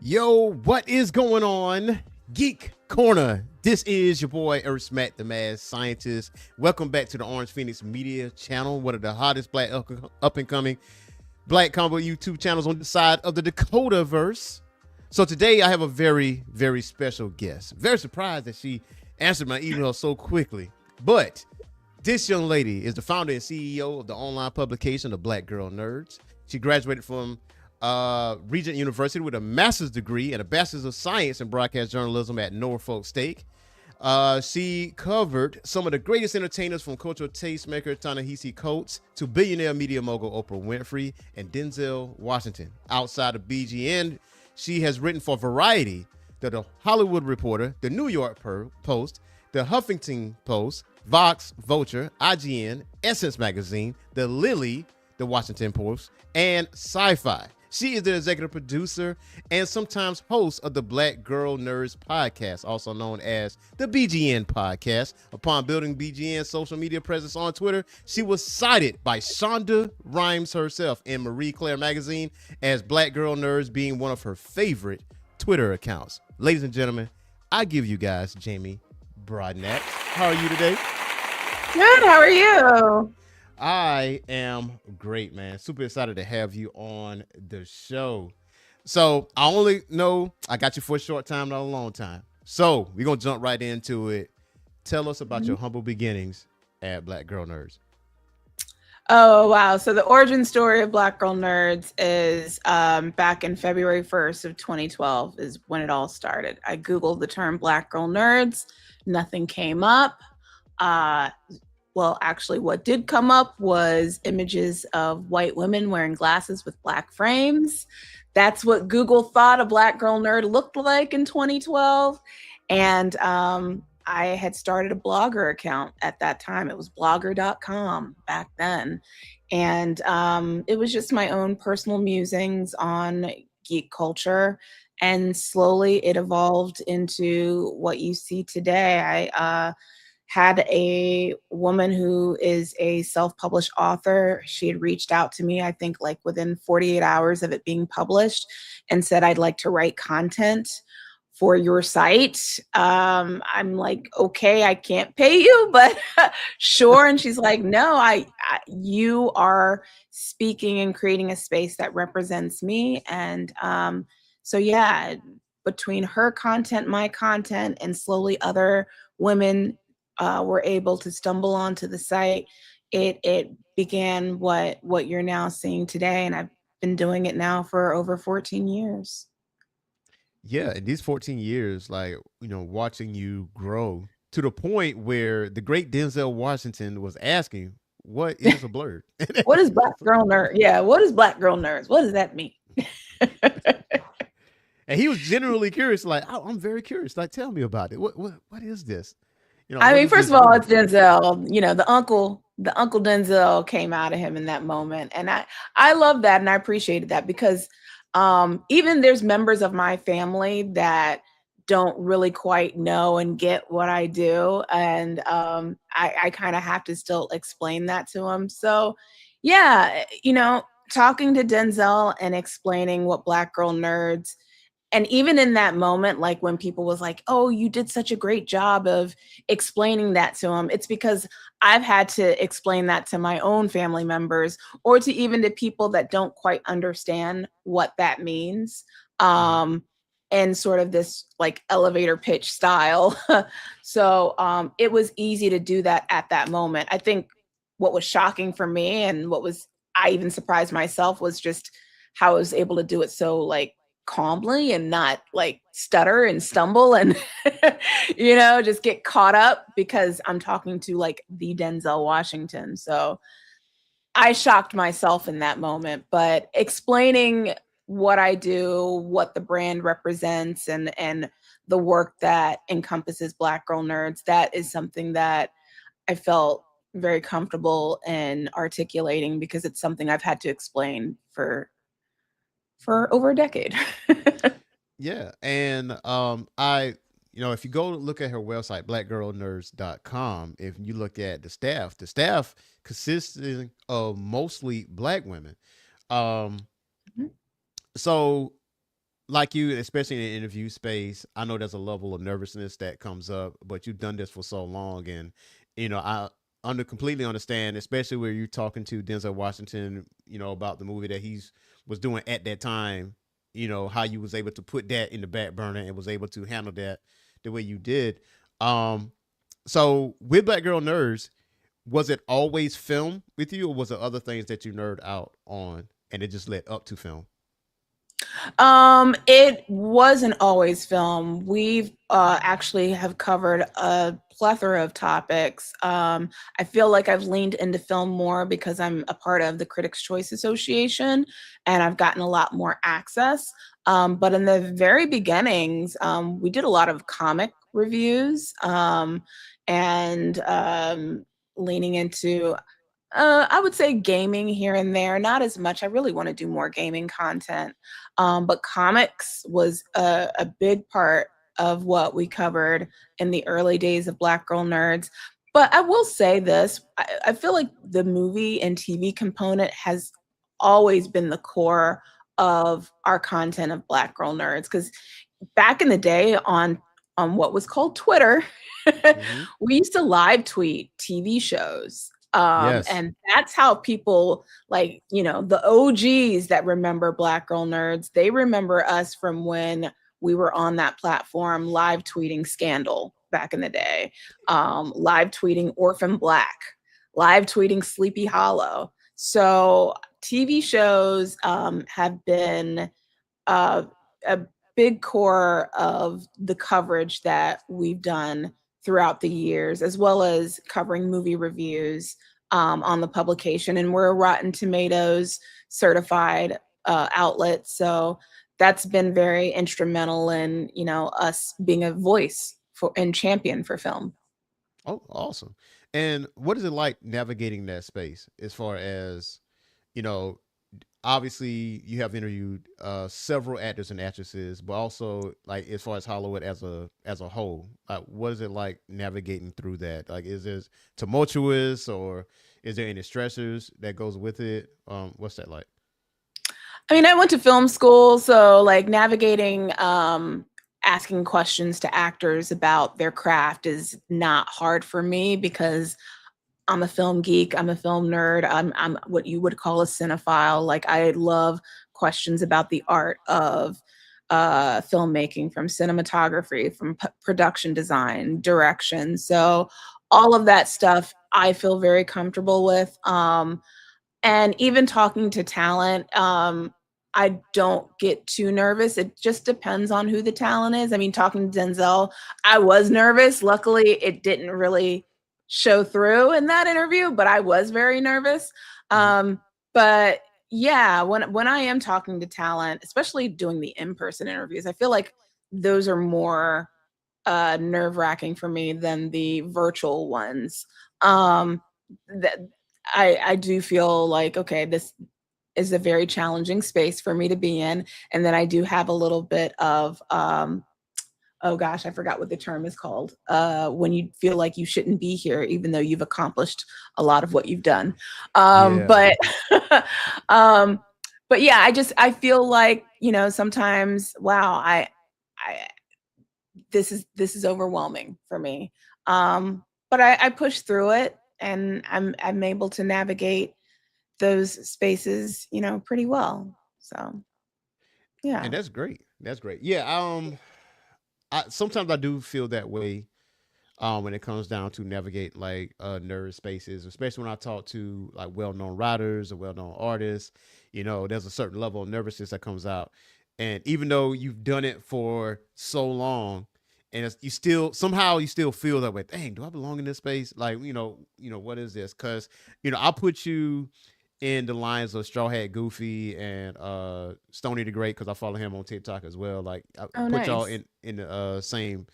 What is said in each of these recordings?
Yo, what is going on? Geek Corner. This is your boy Earth Smack, the Mad Scientist. Welcome back to the Orange Phoenix Media Channel, one of the hottest black up and coming black combo YouTube channels on the side of the Dakotaverse. So today I have a very, very special guest. Very surprised that she answered my email so quickly. But this young lady is the founder and CEO of the online publication, The Black Girl Nerds. She graduated from Regent University with a master's degree and a bachelor's of science in broadcast journalism at Norfolk State. She covered some of the greatest entertainers, from cultural tastemaker Ta-Nehisi Coates to billionaire media mogul Oprah Winfrey and Denzel Washington. Outside of BGN, she has written for Variety, the Hollywood Reporter, the New York Post, the Huffington Post, Vox, Vulture, IGN, Essence Magazine, The Lily, the Washington Post, and Sci-Fi. She is the executive producer and sometimes host of the Black Girl Nerds podcast, also known as the BGN podcast. Upon building BGN's social media presence on Twitter, she was cited by Shonda Rhimes herself in Marie Claire magazine as Black Girl Nerds being one of her favorite Twitter accounts. Ladies and gentlemen, I give you guys Jamie Broadnax. How are you today? Good. How are you? I am great, man. Super excited to have you on the show. So I only know I got you for a short time, not a long time. So we're going to jump right into it. Tell us about your humble beginnings at Black Girl Nerds. Oh, wow. So the origin story of Black Girl Nerds is back in February 1st of 2012 is when it all started. I Googled the term Black Girl Nerds. Nothing came up. Well, actually, what did come up was images of white women wearing glasses with black frames. That's what Google thought a Black Girl Nerd looked like in 2012. And I had started a blogger account at that time. It was blogger.com back then. And it was just my own personal musings on geek culture. And slowly it evolved into what you see today. I had a woman who is a self-published author. She had reached out to me, I think like within 48 hours of it being published, and said, I'd like to write content for your site. I'm like, okay, I can't pay you, but sure. And she's like, no, you are speaking and creating a space that represents me. And so yeah, between her content, my content, and slowly other women were able to stumble onto the site, it began what you're now seeing today. And I've been doing it now for over 14 years. Yeah, in these 14 years, like, watching you grow to the point where the great Denzel Washington was asking, what is a blurred? What is Black Girl Nerd? Yeah, what is Black Girl Nerds? What does that mean? And he was genuinely curious, like, I'm very curious. Like, tell me about it. What is this? I mean, first of all, it's Denzel. The uncle Denzel came out of him in that moment. And I love that, and I appreciated that, because even there's members of my family that don't really quite know and get what I do. And I kind of have to still explain that to them. So yeah, talking to Denzel and explaining what Black Girl Nerds, and even in that moment, like when people was like, oh, you did such a great job of explaining that to him, it's because I've had to explain that to my own family members, or to even to people that don't quite understand what that means. And sort of this like elevator pitch style. So it was easy to do that at that moment. I think what was shocking for me, and I even surprised myself, was just how I was able to do it so like calmly and not like stutter and stumble and just get caught up, because I'm talking to like the Denzel Washington. So I shocked myself in that moment, but explaining what I do, what the brand represents, and the work that encompasses Black Girl Nerds, that is something that I felt very comfortable in articulating, because it's something I've had to explain for over a decade. Yeah. And if you go look at her website, blackgirlnerds.com, if you look at the staff consisting of mostly Black women. So like you, especially in the interview space, I know there's a level of nervousness that comes up, but you've done this for so long, and I completely understand, especially where you're talking to Denzel Washington, about the movie that he's was doing at that time. How you was able to put that in the back burner and was able to handle that the way you did. Um, so with Black Girl Nerds, was it always film with you, or was there other things that you nerd out on, and it just led up to film? It wasn't always film. We've actually have covered a plethora of topics. I feel like I've leaned into film more because I'm a part of the Critics' Choice Association, and I've gotten a lot more access. But in the very beginnings, we did a lot of comic reviews, and leaning into I would say gaming here and there, not as much. I really want to do more gaming content. But comics was a big part of what we covered in the early days of Black Girl Nerds. But I will say this, I feel like the movie and TV component has always been the core of our content of Black Girl Nerds. Because back in the day on what was called Twitter, Mm-hmm. we used to live tweet TV shows. Yes. And that's how people like, the OGs that remember Black Girl Nerds, they remember us from when we were on that platform live tweeting Scandal back in the day, live tweeting Orphan Black, live tweeting Sleepy Hollow. So TV shows have been uh, a big core of the coverage that we've done throughout the years, as well as covering movie reviews on the publication. And we're a Rotten Tomatoes certified outlet. So that's been very instrumental in, us being a voice for and champion for film. Oh, awesome. And what is it like navigating that space as far as, you know, obviously you have interviewed several actors and actresses, but also like as far as Hollywood as a whole, what is it like navigating through that? Like, is it tumultuous, or is there any stressors that goes with it? What's that like? I mean, I went to film school, so like navigating asking questions to actors about their craft is not hard for me because I'm a film geek, I'm a film nerd, I'm what you would call a cinephile. Like I love questions about the art of filmmaking, from cinematography, from production design, direction. So all of that stuff I feel very comfortable with. And even talking to talent, I don't get too nervous. It just depends on who the talent is. I mean, talking to Denzel, I was nervous. Luckily, it didn't really show through in that interview, but I was very nervous. Mm-hmm. But yeah, when I am talking to talent, especially doing the in-person interviews, I feel like those are more nerve-wracking for me than the virtual ones. That I do feel like, okay, this is a very challenging space for me to be in, and then I do have a little bit of oh gosh, I forgot what the term is called, when you feel like you shouldn't be here even though you've accomplished a lot of what you've done. Yeah. But um but yeah, I feel like, sometimes, wow, I this is overwhelming for me. But I push through it, and I'm able to navigate those spaces, pretty well. So And yeah. that's great. That's great. Yeah. I sometimes I do feel that way when it comes down to navigate like nerd spaces, especially when I talk to like well-known writers or well-known artists. There's a certain level of nervousness that comes out, and even though you've done it for so long, and you still somehow you still feel that way. Dang, do I belong in this space? Like, what is this? Because I put you in the lines of Straw Hat Goofy and Stony the Great, because I follow him on TikTok as well. Like, I Oh, put y'all nice. in the same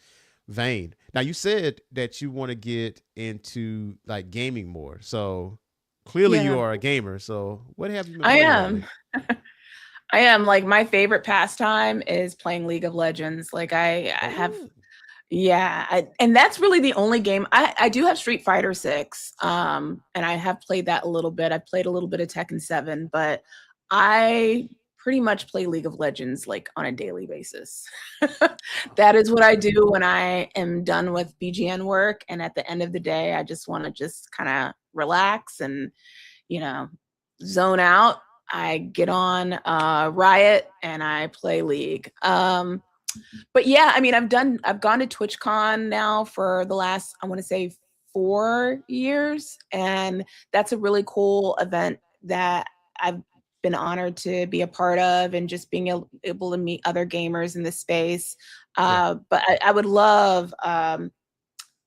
vein. Now you said that you want to get into like gaming more. So clearly you Yeah, are a gamer. So what have you been I playing am. lately? I am. Like, my favorite pastime is playing League of Legends. Like, I have, Oh. yeah, and that's really the only game. I do have Street Fighter 6, and I have played that a little bit. I played a little bit of Tekken 7, but I pretty much play League of Legends like on a daily basis. That is what I do when I am done with BGN work. And at the end of the day, I just want to just kind of relax and, you know, zone out. I get on Riot and I play League. But yeah, I mean, I've gone to TwitchCon now for the last, I want to say 4 years. And that's a really cool event that I've been honored to be a part of, and just being able to meet other gamers in the space. But I would love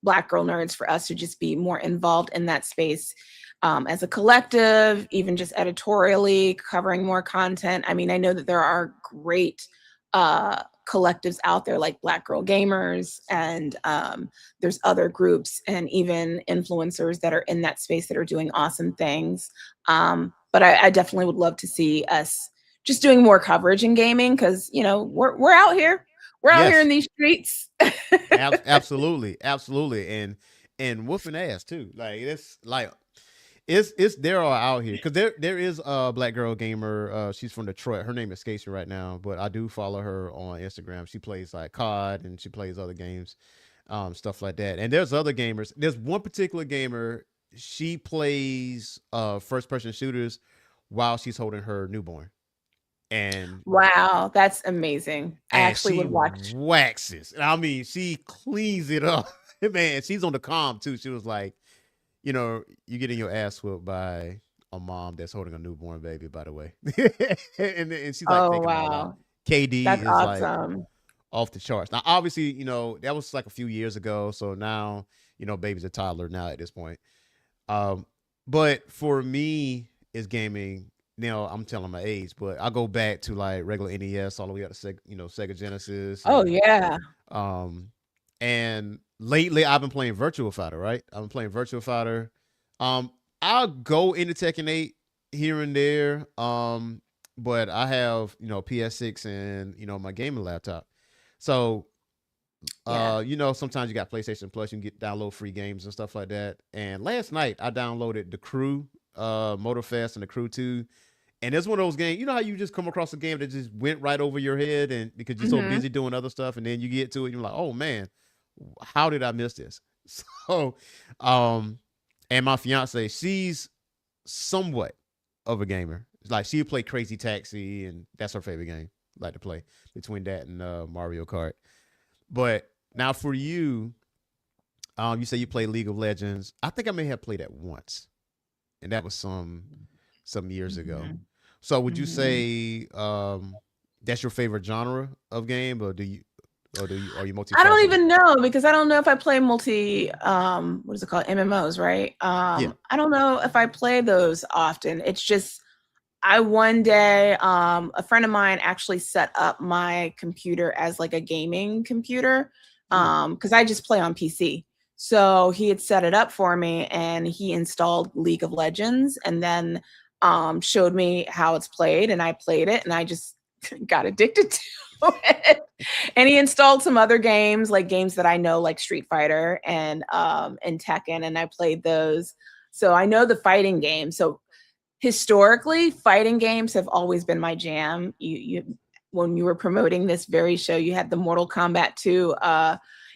Black Girl Nerds for us to just be more involved in that space as a collective, even just editorially covering more content. I mean, I know that there are great collectives out there like Black Girl Gamers, and there's other groups and even influencers that are in that space that are doing awesome things. But I definitely would love to see us just doing more coverage in gaming, because we're out here. We're out here in these streets. Absolutely, and whooping ass too. It's they're all out here, because there is a Black Girl Gamer. She's from Detroit. Her name escapes me right now, but I do follow her on Instagram. She plays like COD, and she plays other games, stuff like that. And there's other gamers. There's one particular gamer. She plays first person shooters while she's holding her newborn. And wow, that's amazing. I actually would watch. Waxes. I mean, she cleans it up. Man, she's on the comm too. She was like, you're getting your ass whooped by a mom that's holding a newborn baby, by the way. and she's like, oh wow, KD that's is awesome. Like off the charts. Now, obviously, that was like a few years ago. So now, baby's a toddler now at this point. But for me, it's gaming. I'm telling my age, but I go back to like regular NES all the way up to Sega Genesis. Oh yeah. And lately I've been playing Virtua Fighter. Right, I've been playing Virtua Fighter. I'll go into Tekken 8 here and there. But I have PS6 and my gaming laptop. So sometimes you got PlayStation Plus, you can download free games and stuff like that. And last night I downloaded The Crew, Motorfest, and The Crew 2. And it's one of those games, how you just come across a game that just went right over your head, and because you're so busy doing other stuff, and then you get to it and you're like, oh man, how did I miss this? So and my fiance, she's somewhat of a gamer. It's like she'll play Crazy Taxi, and that's her favorite game. Like to play between that and Mario Kart. But now for you, you say you play League of Legends. I think I may have played that once, and that was some years ago. So would you say that's your favorite genre of game, or are you multi? I don't even know, because I don't know if I play multi. What is it called? MMOs, right? I don't know if I play those often. It's just one day, a friend of mine actually set up my computer as like a gaming computer, because I just play on PC. So he had set it up for me, and he installed League of Legends, and then showed me how it's played, and I played it, and I just got addicted to it. And he installed some other games, like games that I know, like Street Fighter and Tekken, and I played those. So I know the fighting games. So historically, fighting games have always been my jam. You when you were promoting this very show, you had the Mortal Kombat 2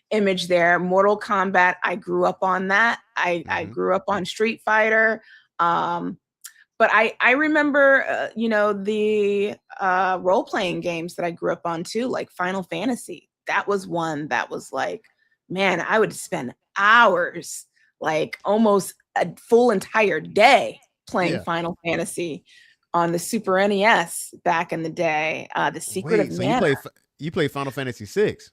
image there. Mortal Kombat, I grew up on that. I grew up on Street Fighter. But I remember, the role-playing games that I grew up on too, like Final Fantasy. That was one that was like, man, I would spend hours, like almost a full entire day playing Final Fantasy on the Super NES back in the day. The Secret of Mana. You play Final Fantasy 6?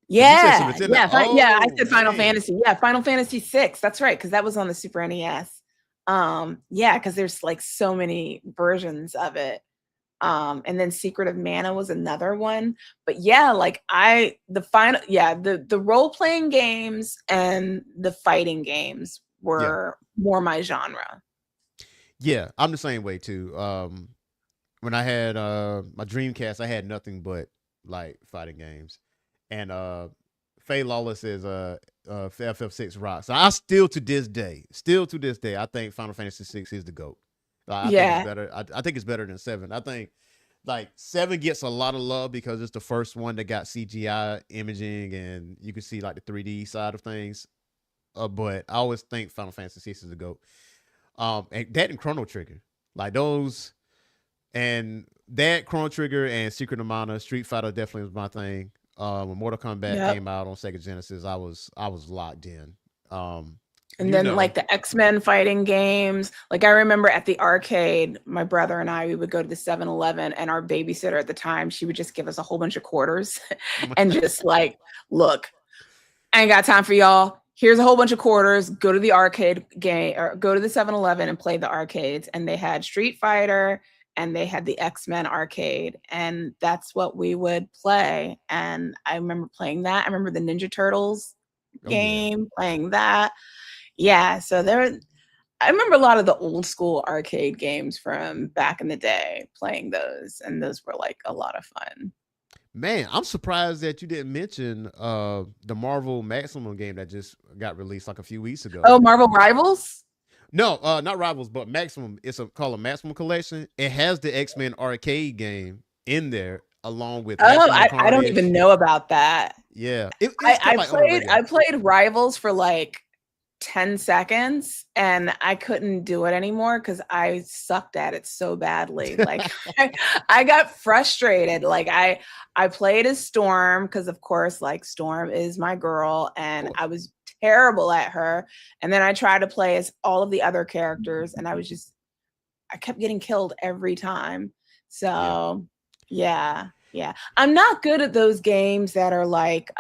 Yeah, I said Final Fantasy. Yeah, Final Fantasy 6. That's right, because that was on the Super NES. Because there's like so many versions of it. And then Secret of Mana was another one. But yeah, like the role-playing games and the fighting games were more my genre. Yeah, I'm the same way too. When I had my Dreamcast, I had nothing but like fighting games. And Faye Lawless is FF6 rocks. So I still to this day, I think Final Fantasy 6 is the GOAT. I think it's better. I think it's better than 7. I think like 7 gets a lot of love because it's the first one that got CGI imaging and you can see like the 3D side of things. But I always think Final Fantasy 6 is a goat. And that and Chrono Trigger, like those, and that Chrono Trigger and Secret of Mana, Street Fighter definitely was my thing. When Mortal Kombat Yep. came out on Sega Genesis, I was locked in. And then like the X-Men fighting games. Like I remember at the arcade, my brother and I, we would go to the 7-Eleven and our babysitter at the time, she would just give us a whole bunch of quarters and just like, look, I ain't got time for y'all. Here's a whole bunch of quarters. Go to the arcade game or go to the 7-Eleven and play the arcades. And they had Street Fighter and they had the X-Men arcade. And that's what we would play. And I remember playing that. I remember the Ninja Turtles game, playing that. Yeah, so I remember a lot of the old school arcade games from back in the day, playing those, and those were like a lot of fun. Man, I'm surprised that you didn't mention the Marvel Maximum game that just got released like a few weeks ago. Oh, Marvel Rivals? No, not Rivals, but Maximum. It's called a Maximum Collection. It has the X-Men arcade game in there along with. I don't even know about that. Yeah, I played Rivals for like 10 seconds and I couldn't do it anymore because I sucked at it so badly. Like I got frustrated. Like I played as Storm because of course like Storm is my girl and I was terrible at her. And then I tried to play as all of the other characters and I kept getting killed every time. So yeah. I'm not good at those games that are like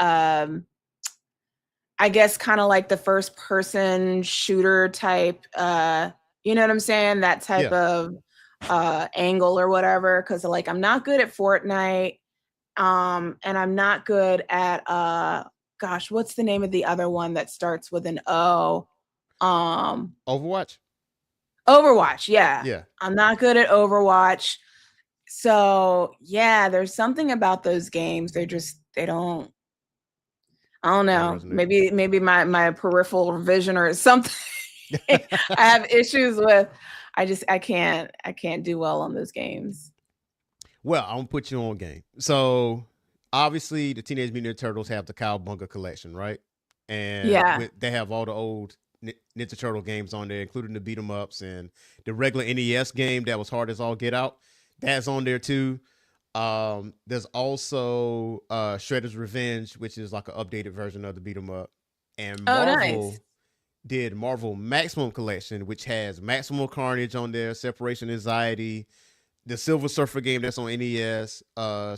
I guess kind of like the first person shooter type, you know what I'm saying? That type of angle or whatever. Cause like, I'm not good at Fortnite. And I'm not good at, gosh, what's the name of the other one that starts with an O? Overwatch. Yeah. I'm not good at Overwatch. So yeah, there's something about those games. They don't, I don't know. Maybe my peripheral vision or something. I have issues with. I can't do well on those games. Well, I'm gonna put you on game. So obviously, the Teenage Mutant Ninja Turtles have the Cowabunga collection, right? And they have all the old Ninja Turtle games on there, including the beat 'em ups and the regular NES game that was hard as all get out. That's on there too. There's also Shredder's Revenge, which is like an updated version of the beat 'em up. And Marvel did Marvel Maximum Collection, which has Maximum Carnage on there, Separation Anxiety, the Silver Surfer game that's on NES,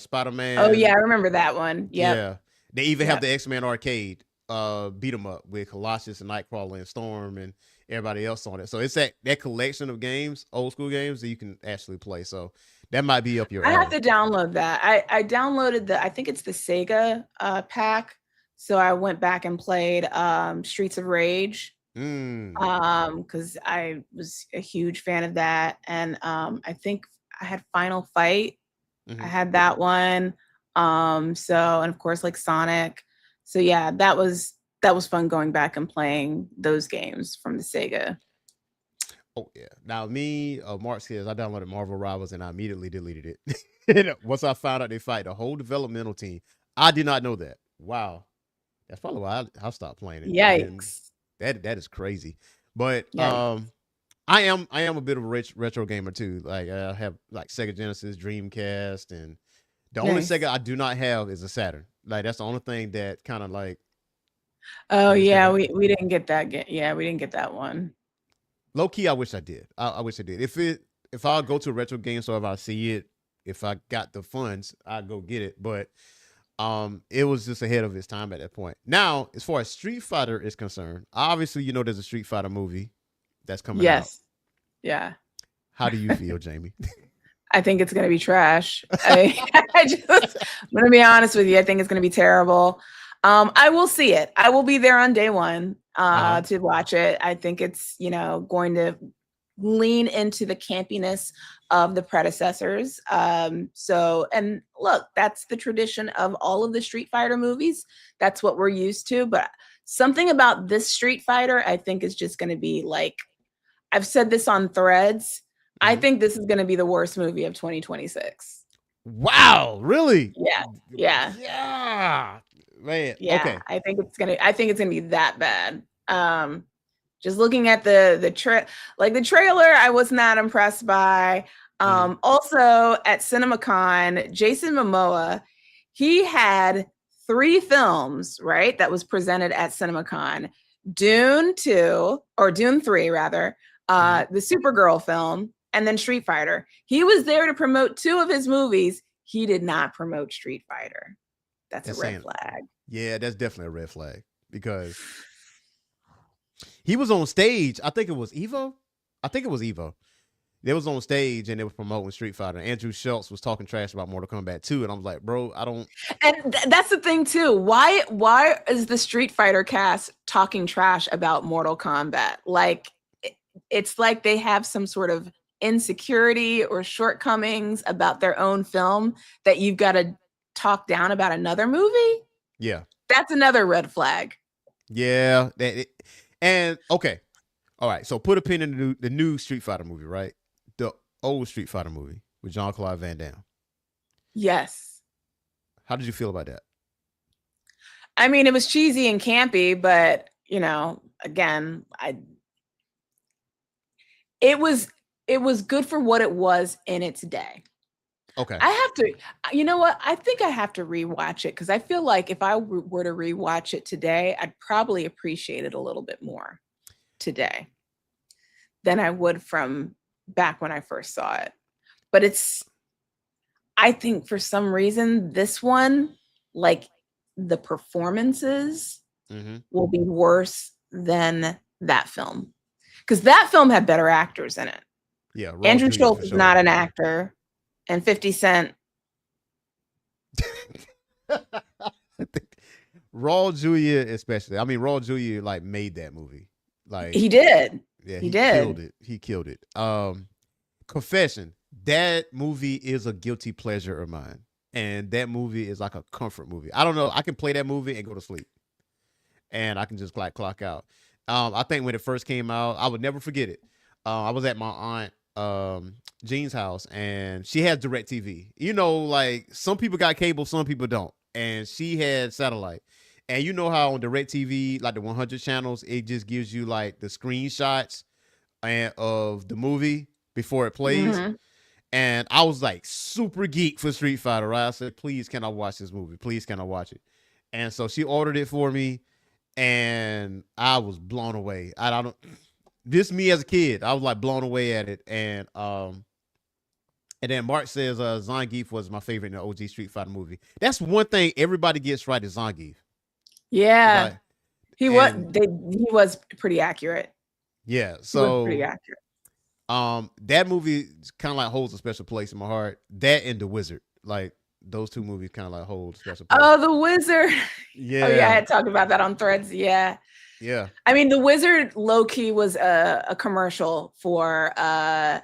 Spider-Man. Oh yeah, I remember that one. Yep. Yeah. They even have the X-Men arcade beat 'em up with Colossus and Nightcrawler and Storm and everybody else on it. So it's that collection of games, old school games that you can actually play. So that might be up your alley. I have to download that. I downloaded I think it's the Sega pack. So I went back and played Streets of Rage. Because I was a huge fan of that. And I think I had Final Fight. I had that one. So, and of course like Sonic. So yeah, that was fun going back and playing those games from the Sega. Oh yeah. Now me, Mark says I downloaded Marvel Rivals and I immediately deleted it. Once I found out they fight the whole developmental team, I did not know that. Wow, that's probably why I stopped playing it. Yikes! That is crazy. But I am a bit of a retro gamer too. Like I have like Sega Genesis, Dreamcast, and the only Sega I do not have is a Saturn. Like that's the only thing that kind of like. Oh yeah, we didn't get that. Yeah, we didn't get that one. Low key, I wish I did. I wish I did. If I go to a retro game store, if I see it, if I got the funds, I'd go get it. But it was just ahead of its time at that point. Now, as far as Street Fighter is concerned, obviously you know there's a Street Fighter movie that's coming out. Yes. Yeah. How do you feel, Jamie? I think it's gonna be trash. I'm gonna be honest with you. I think it's gonna be terrible. I will see it. I will be there on day one to watch it. I think it's, going to lean into the campiness of the predecessors. And look, that's the tradition of all of the Street Fighter movies. That's what we're used to. But something about this Street Fighter, I think is just going to be like, I've said this on threads. I think this is going to be the worst movie of 2026. Wow, really? Yeah, yeah, Yeah, man. yeah. Okay. I think it's gonna be that bad. Just looking at the trailer, I was not impressed by. Mhm. Also at CinemaCon, Jason Momoa, he had 3 films, right, that was presented at CinemaCon. Dune 2, or Dune 3 rather, Mhm. the Supergirl film, and then Street Fighter. He was there to promote 2 of his movies. He did not promote Street Fighter. That's a That's red saying, flag. yeah, that's definitely a red flag because he was on stage. I think it was Evo. I think it was Evo. They was on stage and they was promoting Street Fighter. Andrew Schultz was talking trash about Mortal Kombat 2, and I was like, bro, I don't. And that's the thing too. Why is the Street Fighter cast talking trash about Mortal Kombat? Like it's like they have some sort of insecurity or shortcomings about their own film that you've got to talk down about another movie. Yeah, That's another red flag. yeah. And okay, all right. So put a pin in the new Street Fighter movie, right? The old Street Fighter movie with Jean-Claude Van Damme. Yes. How did you feel about that? I mean, it was cheesy and campy, but again, it was good for what it was in its day. Okay. I have to, you know what? I think I have to rewatch it because I feel like if I were to rewatch it today, I'd probably appreciate it a little bit more today than I would from back when I first saw it. But I think for some reason, this one, like the performances will be worse than that film. Because that film had better actors in it. Yeah, Andrew Schultz is not an actor, and 50 Cent. Raul Julia, especially. I mean, Raul Julia like made that movie. Like he did. Yeah, he did. Killed it. He killed it. Confession. That movie is a guilty pleasure of mine, and that movie is like a comfort movie. I don't know. I can play that movie and go to sleep, and I can just clock out. I think when it first came out, I would never forget it. I was at my aunt Jean's house, and she has DirecTV. You know, like some people got cable, some people don't, and she had satellite. And you know how on DirecTV, like the 100 channels, it just gives you like the screenshots and of the movie before it plays. Mm-hmm. And I was like super geek for Street Fighter, right? I said, please, can I watch this movie? Please, can I watch it? And so she ordered it for me, and I was blown away. I don't. This me as a kid, I was like blown away at it. And then Mark says Zangief was my favorite in the OG Street Fighter movie. That's one thing everybody gets right is Zangief. Yeah, like, he was pretty accurate. Yeah, so pretty accurate. That movie kind of like holds a special place in my heart. That and The Wizard, like those 2 movies, kind of like hold a special place. Oh, The Wizard. Yeah. Oh yeah, I had talked about that on Threads. Yeah. Yeah. I mean, The Wizard low key was a commercial for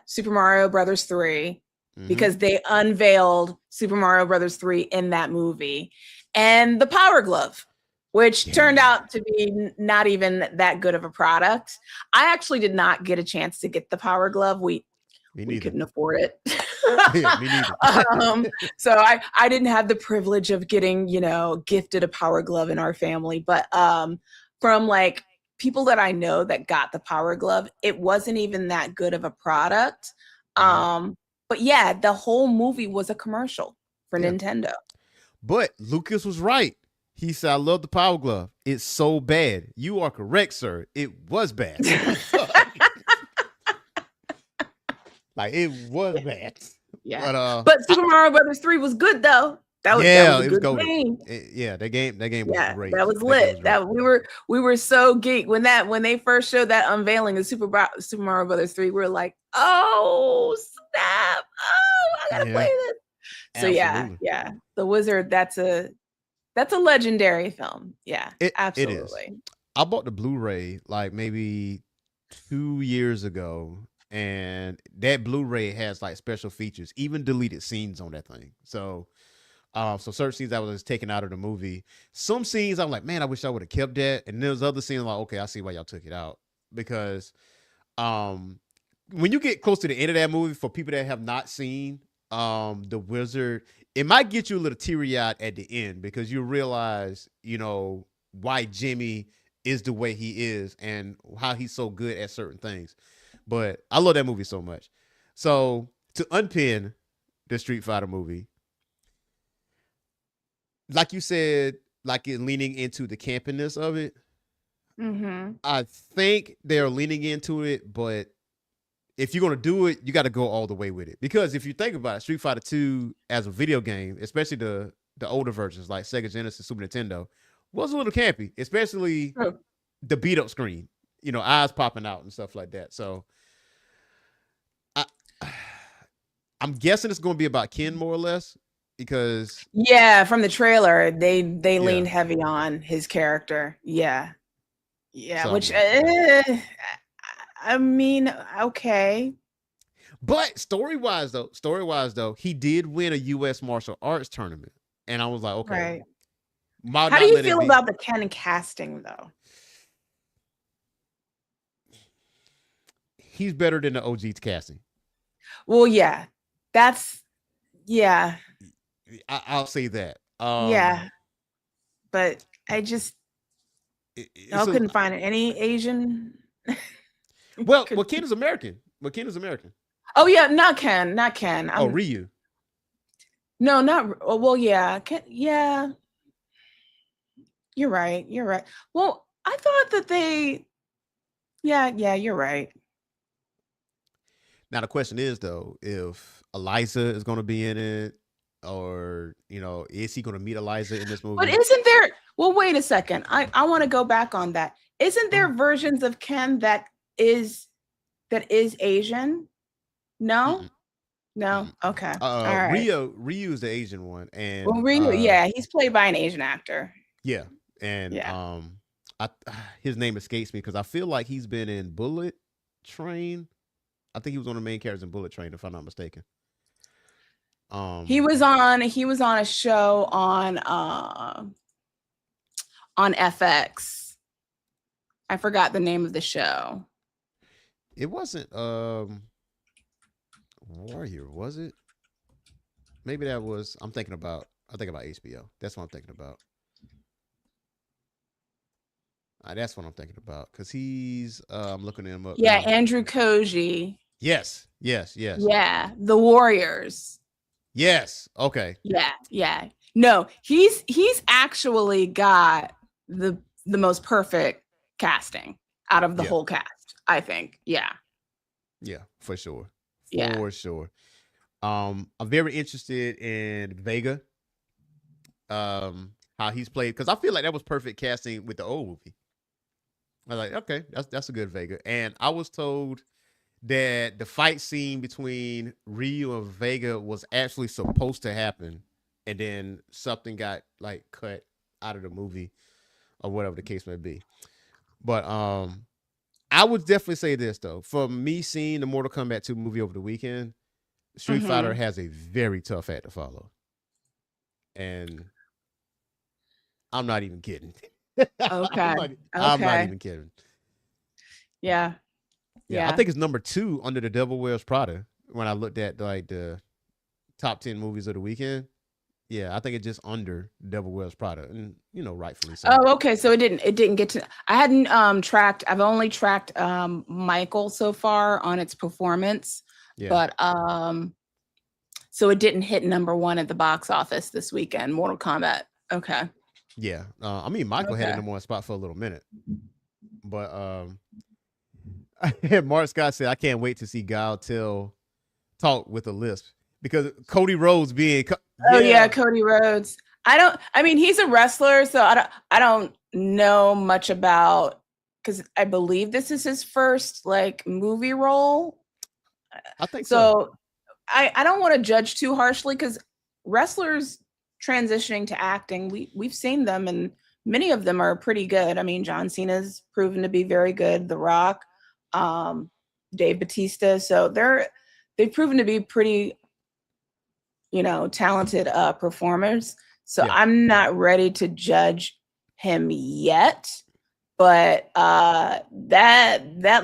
Super Mario Brothers 3 because they unveiled Super Mario Brothers 3 in that movie, and the Power Glove, which turned out to be not even that good of a product. I actually did not get a chance to get the Power Glove. We couldn't afford it. Yeah, me neither. So I didn't have the privilege of getting, gifted a Power Glove in our family. But from like people that I know that got the Power Glove, it wasn't even that good of a product. But yeah, the whole movie was a commercial for Nintendo. But Lucas was right. He said, I love the Power Glove. It's so bad. You are correct, sir. It was bad. Like, it was bad. Yeah. But Super Mario Brothers 3 was good, though. That was a good game. That game was great. That was lit. We were so geek when they first showed that unveiling of Super Mario Brothers 3. We were like, oh snap! Oh, I gotta play this. So absolutely. yeah, The Wizard. That's a legendary film. Yeah, absolutely. It is. I bought the Blu-ray like maybe 2 years ago, and that Blu-ray has like special features, even deleted scenes on that thing. So certain scenes that was taken out of the movie. Some scenes I'm like, man, I wish I would have kept that. And there's other scenes like, okay, I see why y'all took it out. Because when you get close to the end of that movie, for people that have not seen the wizard, it might get you a little teary-eyed at the end because you realize, why Jimmy is the way he is and how he's so good at certain things. But I love that movie so much. So to unpin the Street Fighter movie, like you said, like it leaning into the campiness of it. I think they're leaning into it, but if you're gonna do it, you got to go all the way with it. Because if you think about it, Street Fighter 2 as a video game, especially the older versions like Sega Genesis, Super Nintendo, was a little campy, especially the beat up screen. Eyes popping out and stuff like that. So I'm guessing it's going to be about Ken more or less because from the trailer they leaned heavy on his character. So, which I mean, okay. But story-wise though, he did win a U.S. martial arts tournament. And I was like, okay. Right. How do you feel about the Ken casting though? He's better than the OG's casting. Well, yeah. I'll say that. But I just couldn't find any Asian. Well, Ken is American. Oh yeah, not Ken. Ryu. No, not well. Yeah, yeah. You're right. Well, I thought that they. Yeah, you're right. Now the question is though, if Eliza is going to be in it, or is he going to meet Eliza in this movie? But isn't there? Well, wait a second. I want to go back on that. Isn't there versions of Ken that is Asian? No. Mm-mm. No. Okay. All right. Ryu is the Asian one, and Ryu, he's played by an Asian actor. Yeah, and his name escapes me because I feel like he's been in Bullet Train. I think he was one of the main characters in Bullet Train, if I'm not mistaken. He was on a show on FX. I forgot the name of the show. It wasn't Warrior, was it? Maybe that was. I think about HBO. That's what I'm thinking about. That's what I'm thinking about because he's. I'm looking him up. Yeah, now. Andrew Koji. Yes. Yeah, the Warriors. Yes. Okay. Yeah. No, he's actually got the most perfect casting out of the whole cast, I think. Yeah. Yeah, for sure. Yeah. For sure. I'm very interested in Vega. How he's played because I feel like that was perfect casting with the old movie. I was like, okay, that's a good Vega. And I was told that the fight scene between Ryu and Vega was actually supposed to happen, and then something got like cut out of the movie, or whatever the case may be. But I would definitely say this though: for me, seeing the Mortal Kombat 2 movie over the weekend, Street Fighter has a very tough act to follow, and I'm not even kidding. Okay. I'm not even kidding. Yeah. I think it's number 2 under The Devil Wears Prada when I looked at like the top 10 movies of the weekend. Yeah, I think it's just under Devil Wears Prada, and rightfully so. Oh, okay. So it didn't get to. I hadn't tracked. I've only tracked Michael so far on its performance, but so it didn't hit number 1 at the box office this weekend. Mortal Kombat. Okay. Yeah, I mean Michael had a number 1 spot for a little minute, but Mark Scott said, "I can't wait to see Guile talk with a lisp because Cody Rhodes being." Cody Rhodes. I mean, he's a wrestler, so I don't know much about because I believe this is his first like movie role. I think so. I don't want to judge too harshly because wrestlers transitioning to acting, we've seen them, and many of them are pretty good. I mean, John Cena's proven to be very good. The Rock. Dave Bautista, so they've proven to be pretty, talented performers. So I'm not ready to judge him yet, but that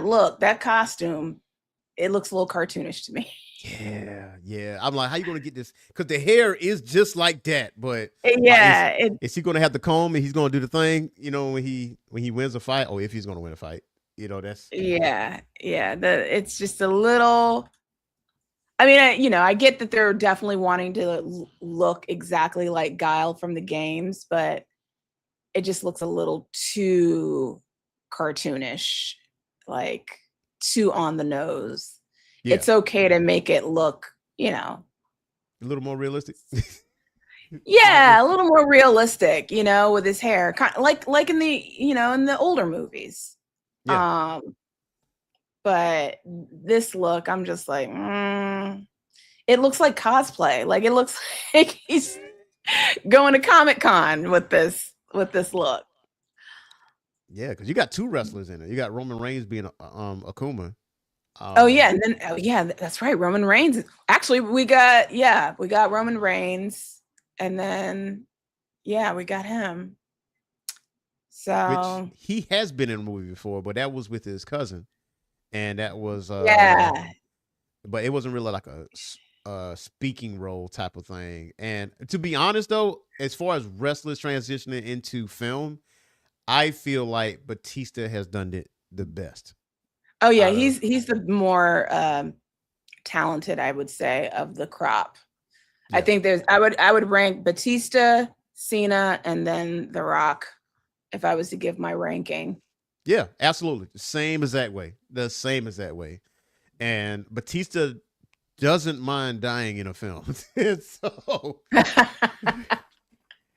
look, that costume, it looks a little cartoonish to me. yeah. I'm like, how you gonna get this? Because the hair is just like that, but like, Yeah, is he gonna have the comb and he's gonna do the thing? You know, when he wins a fight, or if he's gonna win a fight, you know, that's yeah. It's just a little. I mean, I get that they're definitely wanting to look exactly like Guile from the games, but it just looks a little too cartoonish, like too on the nose. yeah, It's okay to make it look, a little more realistic. yeah, Slightly. a little more realistic, with his hair, kind of like in the older movies. Yeah, Um, but this look, I'm just like, it looks like cosplay. Like it looks like he's going to Comic-Con with this look. yeah, because you got two wrestlers in it. You got Roman Reigns being Akuma. Oh yeah, Um, and then that's right, Roman Reigns. Actually, we got Roman Reigns, and then we got him. which So he has been in a movie before, but that was with his cousin, and that was yeah, but it wasn't really like a speaking role type of thing. And to be honest, though, as far as wrestlers transitioning into film, I feel like Batista has done it the best oh yeah, out of. he's the more talented, I would say, of the crop. I Yeah, think I would rank Batista, Cena, and then The Rock if I was to give my ranking. yeah, absolutely, the same exact way, the same exact way. And Batista doesn't mind dying in a film. So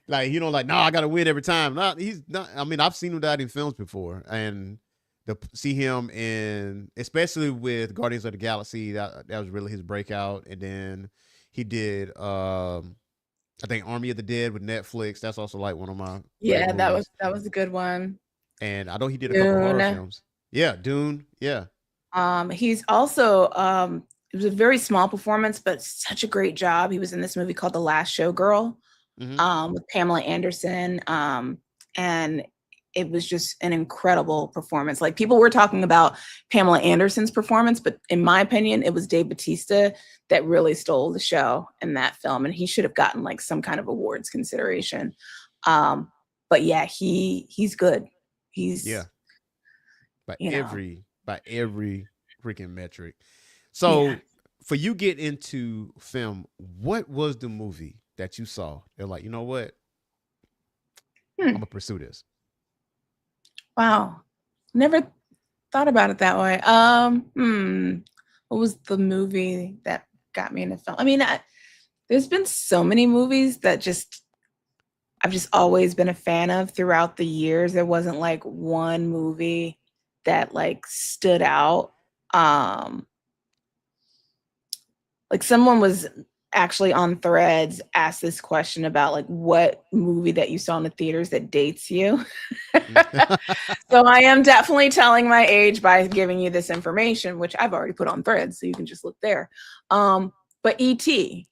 like, like, no, I gotta win every time. Not he's not. I mean, I've seen him die in films before, and to see him in, especially with Guardians of the Galaxy, that was really his breakout. And then he did, I think, Army of the Dead with Netflix. That's also like one of my favorite Yeah, movies. that was a good one. And I know he did a couple horror Dune. films. Yeah, Dune. Yeah. He's also it was a very small performance, but such a great job. He was in this movie called The Last Showgirl, Hmm. with Pamela Anderson. And it was just an incredible performance. Like people were talking about Pamela Anderson's performance, but in my opinion, it was Dave Batista that really stole the show in that film. And he should have gotten like some kind of awards consideration. Um, but yeah, he's good. Yeah. He's, By you know, every freaking metric. yeah. So for you get into film, what was the movie that you saw? They're like, you know what? I'm Hmm. gonna pursue this. Wow. Never thought about it that way. What was the movie that got me into film? I mean, there's been so many movies that I've just always been a fan of throughout the years. There wasn't like one movie that like stood out. Um, like someone was actually on Threads asked this question about like what movie that you saw in the theaters that dates you. So I am definitely telling my age by giving you this information, which I've already put on Threads, so you can just look there. But E.T.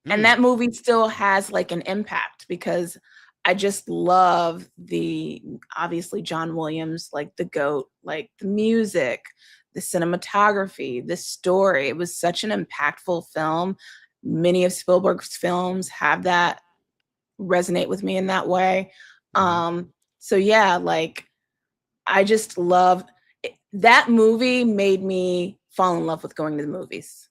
and Mm, that movie still has like an impact because I just love the obviously John Williams, like the GOAT, like the music, the cinematography, the story. It was such an impactful film. Many of Spielberg's films have that resonate with me in that way. mhm. So yeah, like I just love that movie made me fall in love with going to the movies.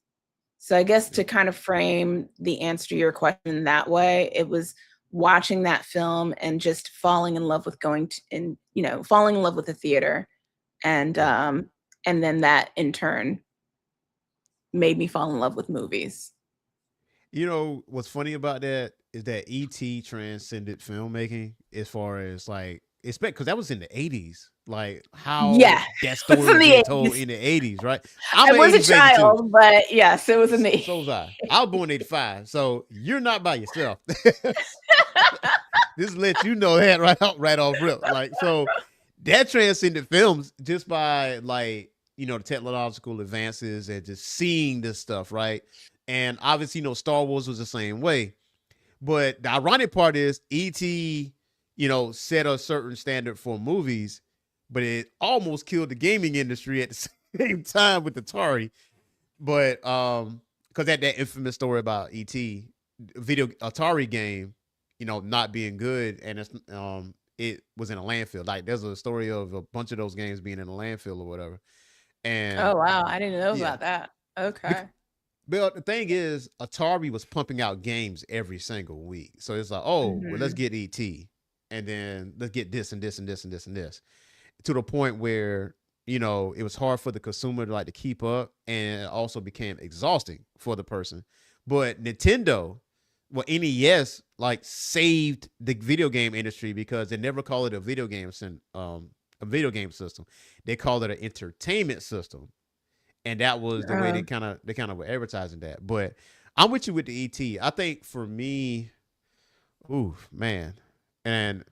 So I guess Yeah. to kind of frame the answer to your question that way, it was watching that film and just falling in love with going to and falling in love with the theater Yeah. and then that in turn made me fall in love with movies. You know what's funny about that is that ET transcended filmmaking as far as like expect, because that was in the 80s. Like how Yeah, that it was story in was the being told 80s. in the 80s, right? I'm I an was a 80s baby too. child, but yes, it was in the So was I. I was born 85. So you're not by yourself. This lets you know that right off rip. Like, so that transcended films just by like, the technological advances and just seeing this stuff, right? And obviously, Star Wars was the same way. But the ironic part is E.T., set a certain standard for movies, but it almost killed the gaming industry at the same time with Atari. But because that infamous story about ET video Atari game, not being good, and it was in a landfill. Like there's a story of a bunch of those games being in a landfill or whatever. And Oh wow, I didn't know yeah, about that. Bec- Okay. but the thing is, Atari was pumping out games every single week. So it's like, oh, well, let's Hmm. get ET, and then let's get this and this and this and this and this, to the point where it was hard for the consumer to like to keep up, and it also became exhausting for the person. But Nintendo, well, NES like saved the video game industry because they never call it a video game system. They called it an entertainment system, and that was the way Uh, they kind of were advertising that. But I'm with you with the ET. I think for me, ooh man, and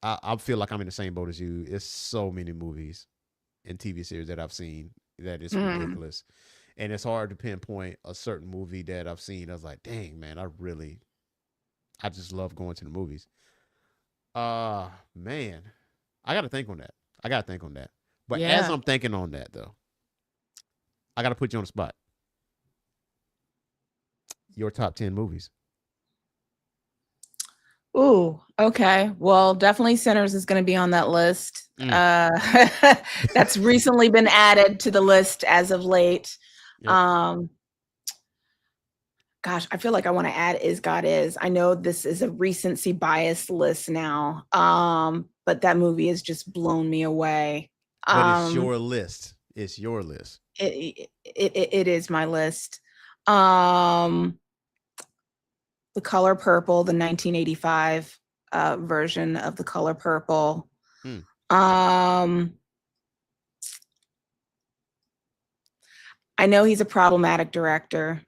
I feel like I'm in the same boat as you. It's so many movies and TV series that I've seen that it's mm, ridiculous, and it's hard to pinpoint a certain movie that I've seen. I was like, dang man, I just love going to the movies. Man, I got to think on that. I got to think on that. But as yeah. I'm thinking on that though, I got to put you on the spot. Your top 10 movies. Ooh, okay. Well, definitely Sinners is going to be on that list. Mm, That's recently been added to the list as of late. yep. Um, Gosh, I feel like I want to add Is God Is. I know this is a recency bias list now, but that movie has just blown me away. But it's Um, your list. It's your list. it is my list. Um, The Color Purple, the 1985 version of The Color Purple. Mm, Um, I know he's a problematic director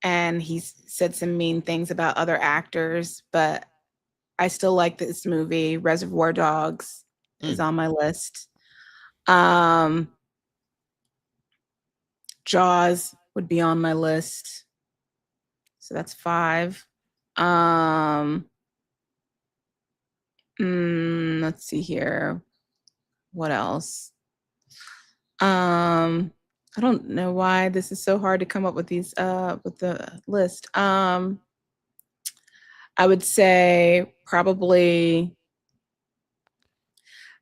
and he's said some mean things about other actors, but I still like this movie. Reservoir Dogs is mm. on my list. Um, Jaws would be on my list. So that's 5. Um, let's see here. What else? I don't know why this is so hard to come up with these with the list. I would say probably,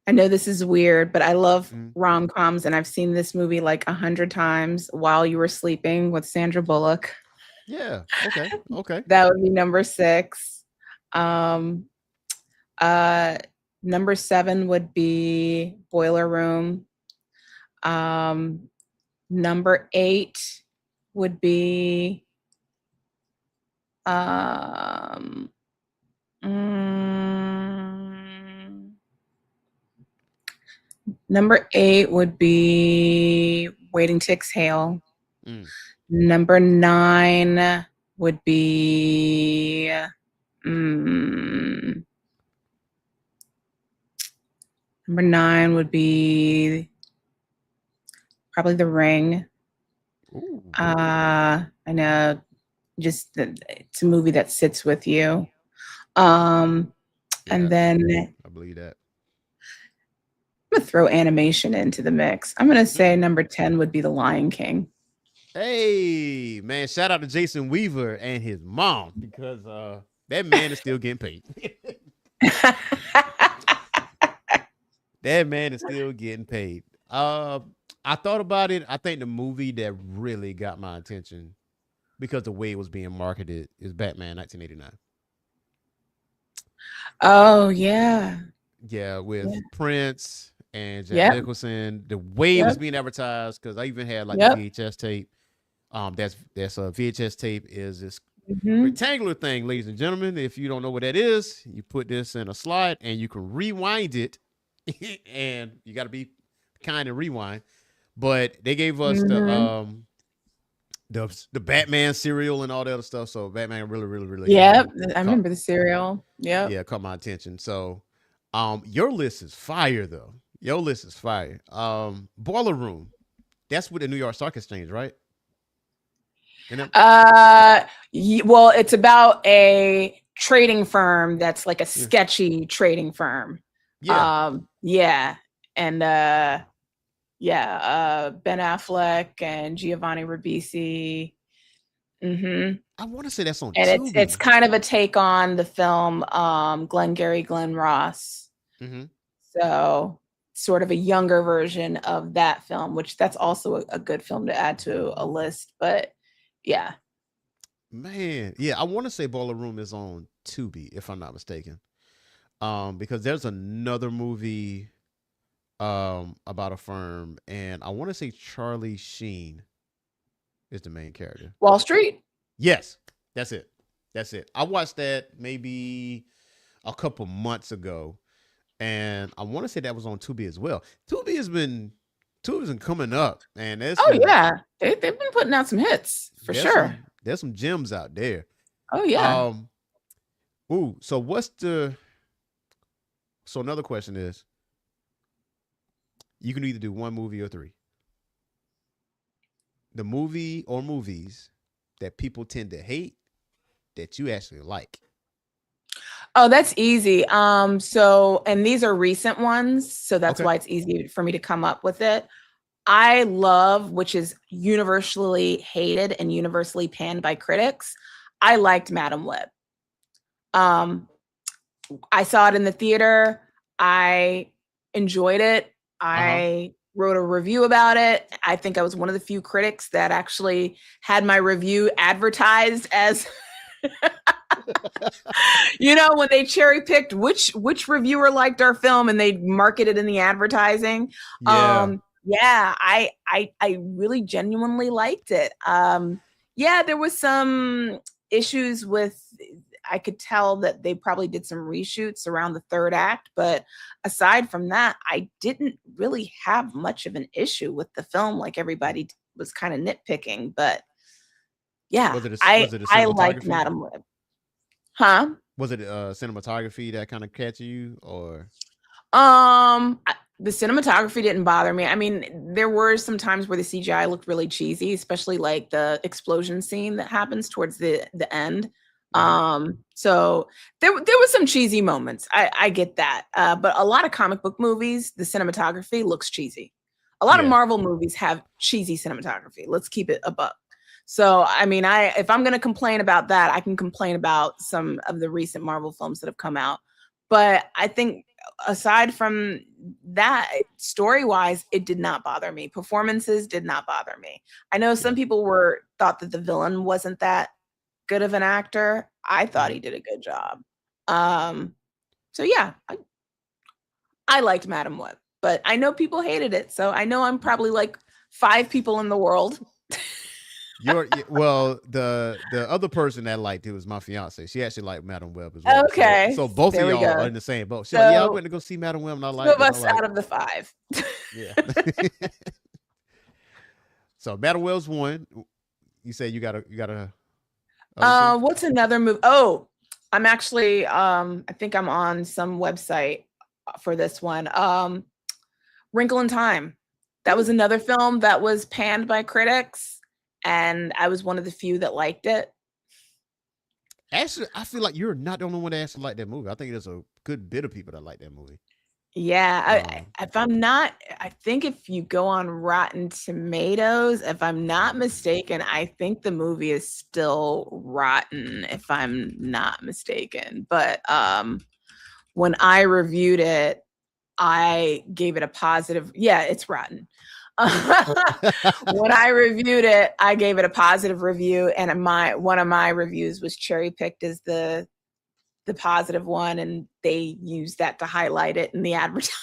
I know this is weird, but I love Mm. rom-coms and I've seen this movie like 100 times, While You Were Sleeping with Sandra Bullock. Yeah. Okay. Okay. That would be number 6. Um, uh, Number 7 would be Boiler Room. Um, Number 8 would be um, mm, number 8 would be Waiting to Exhale. Mm. Number 9 would be mm, number 9 would be probably The Ring. Ooh. I know, just it's a movie that sits with you. Um, Yeah. and then I believe that. I'm gonna throw animation into the mix. I'm gonna say Mm. number 10 would be The Lion King. Hey, man! Shout out to Jason Weaver and his mom because that man is still getting paid. That man is still getting paid. I thought about it. I think the movie that really got my attention because the way it was being marketed is Batman 1989. Oh yeah. Yeah, with Yeah. Prince and Jack Yep. Nicholson, the way it was Yep. being advertised, because I even had like the Yep. VHS tape. That's a VHS tape is this Hmm. rectangular thing, ladies and gentlemen. If you don't know what that is, you put this in a slide and you can rewind it, and you got to be kind and rewind. But they gave us Hmm. the Batman cereal and all that other stuff. So Batman really, really, really, Yep. I caught remember the cereal. Yep. yeah caught my attention. So your list is fire though. Your list is fire. Boiler Room. That's with the New York Stock Exchange, right? And that, Well, it's about a trading firm that's like a yeah, sketchy trading firm. yeah. Yeah. And yeah, Ben Affleck and Giovanni Ribisi. Mm-hmm. I want to say that's on And it's Tubi. kind of a take on the film Glengarry Glen Ross. Mm-hmm. So sort of a younger version of that film, which that's also a good film to add to a list. But yeah. Man, yeah, I want to say Boiler Room is on Tubi, if I'm not mistaken. Because there's another movie about a firm, and I want to say Charlie Sheen is the main character. Wall Street? Yes, that's it. That's it. I watched that maybe a couple months ago, and I want to say that was on Tubi as well. Tubi's been coming up, and Oh yeah. They've been putting out some hits for sure. there's some gems out there. Oh yeah. Um, so so another question is, you can either do one movie or three. The movie or movies that people tend to hate that you actually like. Oh, that's easy. So and these are recent ones, so that's Okay. why it's easy for me to come up with it. I love, which is universally hated and universally panned by critics. I liked Madam Web. Um, I saw it in the theater. I enjoyed it. I wrote a review about it. I think I was one of the few critics that actually had my review advertised as when they cherry picked which reviewer liked our film and they marketed in the advertising. Yeah. Yeah, I really genuinely liked it. Yeah, there was some issues with, I could tell that they probably did some reshoots around the third act, but aside from that, I didn't really have much of an issue with the film like everybody was kind of nitpicking. But yeah, Was it I liked cinematography? Madam Web. Huh? Was it cinematography that kind of catch you, or? The cinematography didn't bother me. I mean, there were some times where the CGI looked really cheesy, especially like the explosion scene that happens towards the end. So there was some cheesy moments. I get that. But a lot of comic book movies, the cinematography looks cheesy. A lot of Yeah. Marvel movies have cheesy cinematography. Let's keep it a buck. So, I mean, if I'm going to complain about that, I can complain about some of the recent Marvel films that have come out. But I think aside from that, story-wise, it did not bother me. Performances did not bother me. I know some Yeah. people thought that the villain wasn't that good of an actor. I thought he did a good job. So yeah, I liked Madam Web, but I know people hated it. So I know I'm probably like 5 people in the world. Well, the other person that liked it was my fiance. She actually liked Madam Web as well. Okay. So both there of we y'all go. are in the same boat. So yeah, I went to go see Madam Web and I 2 liked of it. us out of the 5. Yeah. So Madam Web's one. You say you got a. What's another movie? Oh, I'm actually I think I'm on some website for this one. Wrinkle in Time. That was another film that was panned by critics, and I was one of the few that liked it. Actually, I feel like you're not the only one that actually liked that movie. I think there's a good bit of people that like that movie. Yeah, I think if you go on Rotten Tomatoes, if I'm not mistaken, I think the movie is still rotten, if I'm not mistaken. But when I reviewed it, I gave it a positive. Yeah, it's rotten. When I reviewed it, I gave it a positive review, and one of my reviews was cherry picked as the positive one, and they used that to highlight it in the advertising.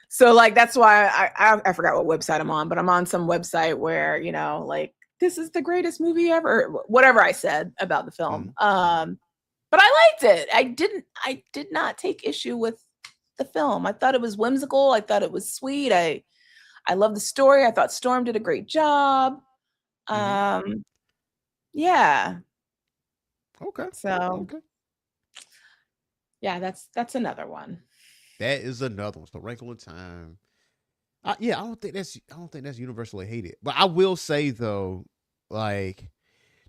So like that's why I forgot what website I'm on, but I'm on some website where like this is the greatest movie ever, whatever I said about the film. But I liked it. I did not take issue with the film. I thought it was whimsical. I thought it was sweet. I love the story. I thought Storm did a great job. Yeah. Okay. So yeah, that's another one. That is another one. So Wrinkle in Time. Yeah, I don't think that's universally hated. But I will say though, like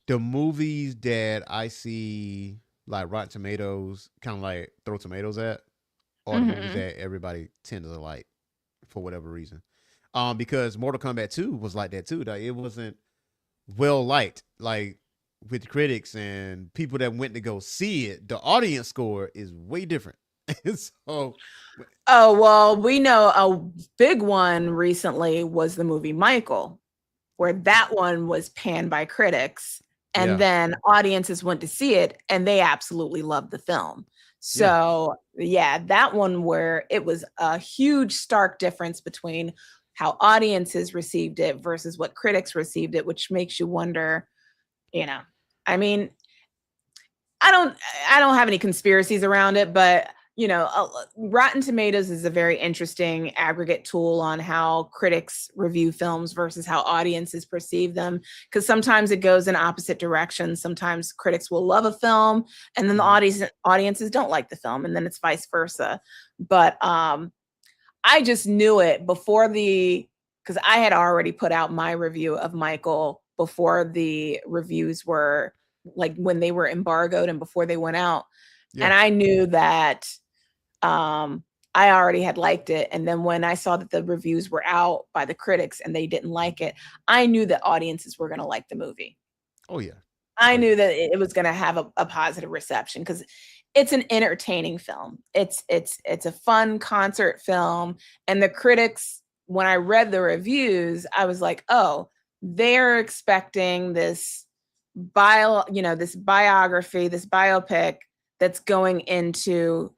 the movies that I see like Rotten Tomatoes kind of like throw tomatoes at, or the movies that everybody tends to like for whatever reason. Because Mortal Kombat 2 was like that too. Like, it wasn't well liked, like with critics and people that went to go see it. The audience score is way different. So, Oh, well, we know a big one recently was the movie Michael, where that one was panned by critics, and yeah, then audiences went to see it and they absolutely loved the film. yeah, So, yeah, that one where it was a huge stark difference between how audiences received it versus what critics received it, which makes you wonder, you know. I mean, I don't I don't have any conspiracies around it, but Rotten Tomatoes is a very interesting aggregate tool on how critics review films versus how audiences perceive them. Because sometimes it goes in opposite directions. Sometimes critics will love a film, and then the mhm, audiences don't like the film, and then it's vice versa. But I just knew it before because I had already put out my review of Michael before the reviews were like when they were embargoed and before they went out. yeah, And I knew that I already had liked it. And then when I saw that the reviews were out by the critics and they didn't like it, I knew that audiences were going to like the movie. oh yeah, I oh knew yeah, that it was going to have a positive reception because it's an entertaining film. It's a fun concert film, and the critics, when I read the reviews, I was like, oh, they're expecting this this biography, this biopic that's going into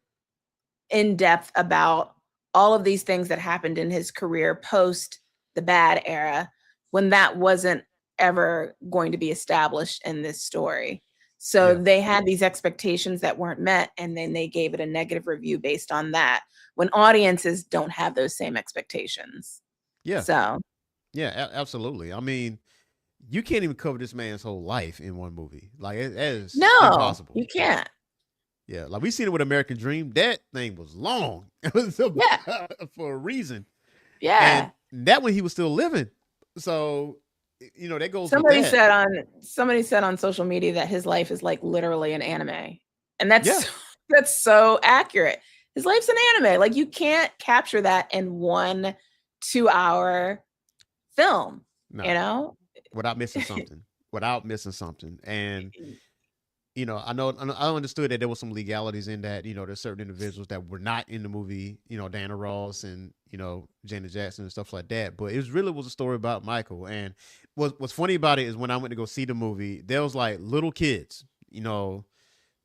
in depth about all of these things that happened in his career post the bad era when that wasn't ever going to be established in this story. So yeah, they had these expectations that weren't met, and then they gave it a negative review based on that when audiences don't have those same expectations. yeah, So, yeah, absolutely. I mean, you can't even cover this man's whole life in one movie. Like that is no, impossible. you can't. Yeah, like we seen it with American Dream. That thing was long. It was Yeah. for a reason, and Yeah. that one he was still living. So, that goes with Somebody that. said on somebody said on social media that his life is like literally an anime. And Yeah, that's so accurate. His life's an anime. Like you can't capture that in one 2-hour film, you no, know? without missing something. Without missing something, and I understood that there was some legalities in that. There's certain individuals that were not in the movie. Dana Ross and Janet Jackson and stuff like that. But it really was a story about Michael. And what's funny about it is when I went to go see the movie, there was like little kids.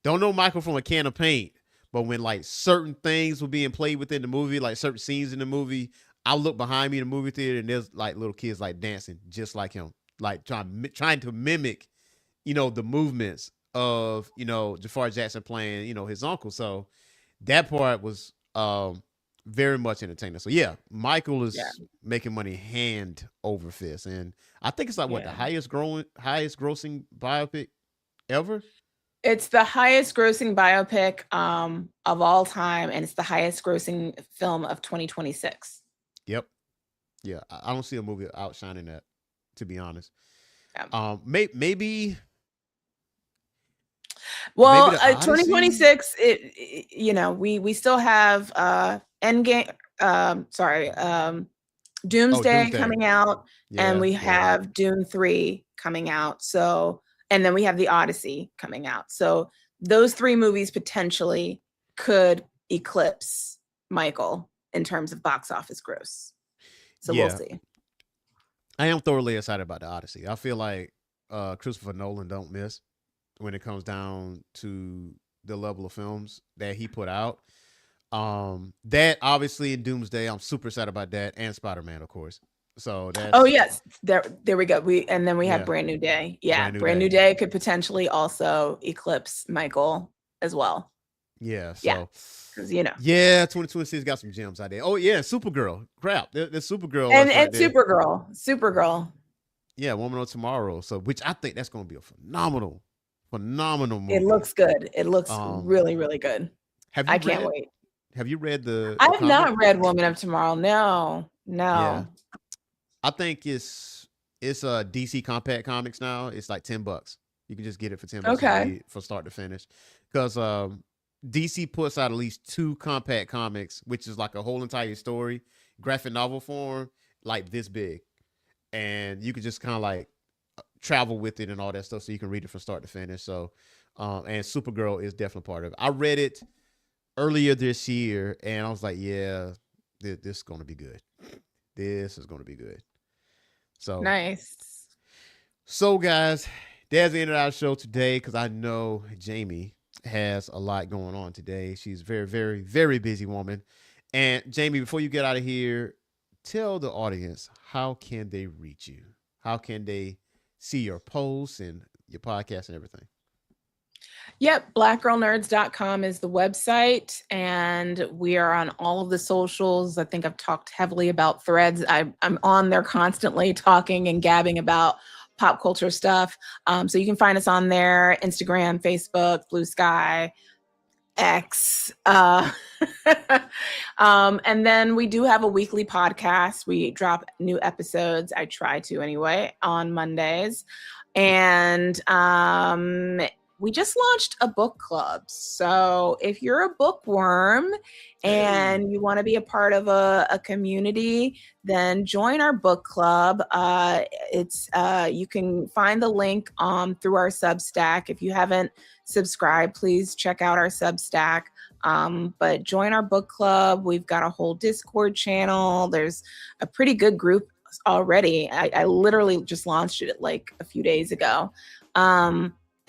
Don't know Michael from a can of paint, but when like certain things were being played within the movie, like certain scenes in the movie, I look behind me in the movie theater and there's like little kids like dancing just like him, like trying to mimic the movements of Jafar Jackson playing his uncle. So that part was very much entertaining. So yeah, Michael Yeah. is making money hand over fist, and I think it's like what the Yeah. highest grossing biopic ever. It's the highest grossing biopic of all time, and it's the highest grossing film of 2026. Yep. Yeah, I don't see a movie outshining that, to be honest. Yeah. Maybe Well, the Odyssey. 2026, we still have Endgame, Oh, Doomsday Doomsday. coming out, and Yeah, we yeah, have Dune 3 coming out. So, and then we have the Odyssey coming out. So, those three movies potentially could eclipse Michael in terms of box office gross. So, we'll yeah. see. I am thoroughly excited about the Odyssey. I feel like Christopher Nolan don't miss when it comes down to the level of films that he put out. That obviously in Doomsday, I'm super excited about that, and Spider-Man, of course. So Oh that's yes, there we go. And then we have yeah, Brand New Day. Yeah, brand new Brand New day. Day could potentially also eclipse Michael as well. Yeah, Yeah, so because yeah, 2026 got some gems out there. Oh yeah, Supergirl. Crap, there's Supergirl. and That's right and there. Supergirl. Yeah, Woman of Tomorrow. So which I think that's gonna be a phenomenal It movie. looks good. It looks Um, really, really good. have I you can't read wait. have you read the I have comic? not read Woman of Tomorrow. No, Yeah, no. I think it's a DC Compact Comics now. It's like $10. You can just get it for $10 and Okay. read from start to finish. Because DC puts out at least 2 compact comics, which is like a whole entire story, graphic novel form, like this big, and you could just kind of like travel with it and all that stuff, so you can read it from start to finish. So, and Supergirl is definitely part of it. I read it earlier this year, and I was like, yeah, this is going to be good. This is going to be good. So Nice. So, guys, there's the end of our show today because I know Jamie has a lot going on today. She's a very, very, very busy woman. And Jamie, before you get out of here, tell the audience, how can they reach you? How can they see your posts and your podcast and everything? Yep, blackgirlnerds.com is the website, and we are on all of the socials. I think I've talked heavily about Threads. I'm on there constantly talking and gabbing about pop culture stuff. So you can find us on there: Instagram, Facebook, Blue Sky, X. And then we do have a weekly podcast. We drop new episodes. I try to anyway, on Mondays. And we just launched a book club. So if you're a bookworm and you want to be a part of a community, then join our book club. You can find the link through our Substack. If you haven't subscribed, please check out our Substack. But join our book club. We've got a whole Discord channel. There's a pretty good group already. I literally just launched it like a few days ago.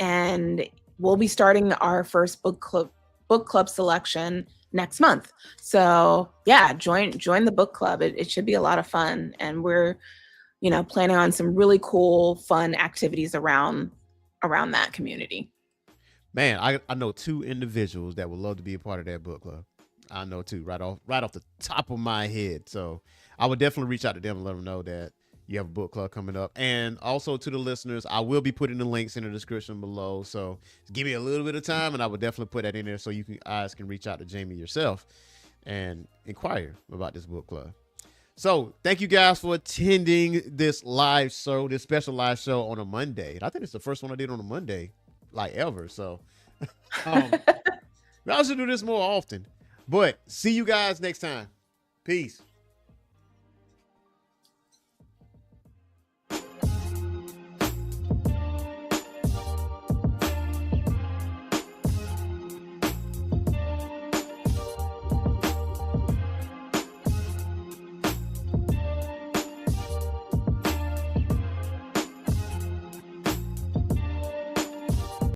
And we'll be starting our first book club selection next month. So yeah, join the book club. It should be a lot of fun. And we're, planning on some really cool, fun activities around that community. Man, I know 2 individuals that would love to be a part of that book club. I know 2 right off the top of my head. So I would definitely reach out to them and let them know that you have a book club coming up. And also to the listeners, I will be putting the links in the description below. So give me a little bit of time and I would definitely put that in there so you guys can reach out to Jamie yourself and inquire about this book club. So thank you guys for attending this live show, this special live show on a Monday. And I think it's the first one I did on a Monday, like ever. So I should do this more often. But see you guys next time. Peace.